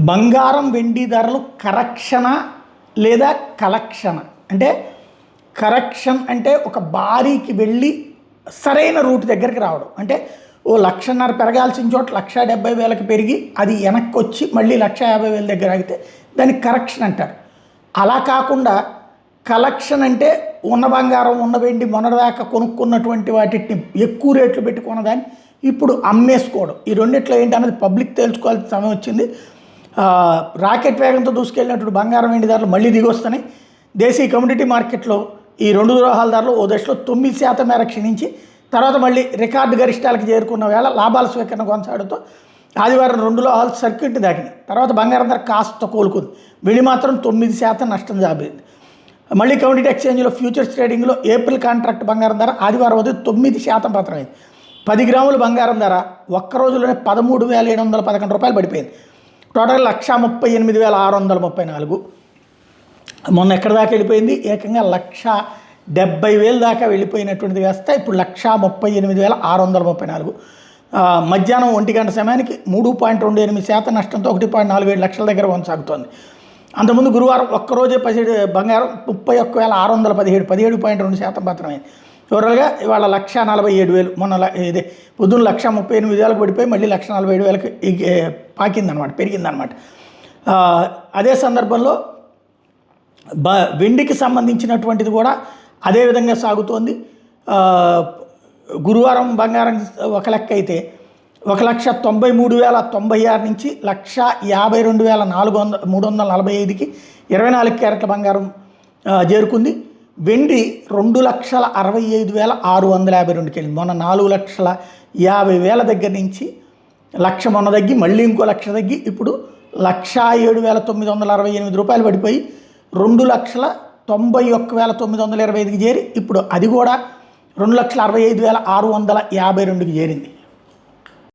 బంగారం వెండి ధరలు కరెక్షన్ లేదా కలెక్షన్ అంటే కరెక్షన్ అంటే ఒక భారీకి వెళ్ళి సరైన రూట్ దగ్గరికి రావడం అంటే ఓ 1,50,000 పెరగాల్సిన చోట 1,70,000కి పెరిగి అది వెనక్కి వచ్చి మళ్ళీ 1,50,000 దగ్గర ఆగితే దానికి కరెక్షన్ అంటారు. అలా కాకుండా కలెక్షన్ అంటే ఉన్న బంగారం ఉన్న వెండి మొన్నటిదాకా కొనుక్కున్నటువంటి వాటిని ఎక్కువ రేట్లు పెట్టుకున్నదాన్ని ఇప్పుడు అమ్మేసుకోవడం. ఈ రెండిట్లో ఏంటన్నది పబ్లిక్ తెలుసుకోవాల్సిన సమయం వచ్చింది. రాకెట్ వేగంతో దూసుకెళ్ళినటువంటి బంగారం వెండి ధరలు మళ్ళీ దిగొస్తున్నాయి. దేశీయ కమ్యూనిటీ మార్కెట్లో ఈ రెండు గ్రహాల ధరలు ఓ దశలో 9% మేర క్షీణించి తర్వాత మళ్ళీ రికార్డు గరిష్టాలకు చేరుకున్న వేళ లాభాల స్వీకరణ కొనసాగడంతో ఆదివారం 2 లోహాలు సర్క్యూట్ దాకినాయి. తర్వాత బంగారం ధర కాస్త కోలుకుంది. వెండి మాత్రం 9% నష్టం జాబింది. మళ్ళీ కమ్యూనిటీ ఎక్స్చేంజ్లో ఫ్యూచర్స్ ట్రేడింగ్లో ఏప్రిల్ కాంట్రాక్ట్ బంగారం ధర ఆదివారం ఉదయం 9% పతనమైంది. 10 గ్రాముల బంగారం ధర ఒక్క రోజులోనే 13,711 రూపాయలు పడిపోయింది. టోటల్ 138,634. మొన్న ఎక్కడి దాకా వెళ్ళిపోయింది? ఏకంగా 170,000 దాకా వెళ్ళిపోయినటువంటిది వేస్తే ఇప్పుడు 138,634. మధ్యాహ్నం 1 గంట సమయానికి 3.28% నష్టంతో 1.47 లక్షల దగ్గర కొనసాగుతోంది. అంతకుముందు గురువారం ఒక్కరోజే బంగారం 31,617 17.2% పతనమైంది. ఓవరాల్గా ఇవాళ 1,47,000 మొన్న ఇదే పొద్దున్న 1,38,000 పడిపోయి మళ్ళీ 1,47,000కి పాకిందనమాట, పెరిగిందనమాట. అదే సందర్భంలో వెండికి సంబంధించినటువంటిది కూడా అదేవిధంగా సాగుతోంది. గురువారం బంగారం ఒక లెక్క అయితే 1,93,096 నుంచి 1,52,345కి 24 క్యారెట్ల బంగారం చేరుకుంది. వెండి 2,65,652కి వెళ్ళింది. మొన్న 4,50,000 దగ్గర నుంచి 1,00,000 మొన్న తగ్గి మళ్ళీ ఇంకో 1,00,000 తగ్గి ఇప్పుడు 1,07,968 రూపాయలు పడిపోయి 2,91,925కి చేరి ఇప్పుడు అది కూడా 2,65,652కి చేరింది.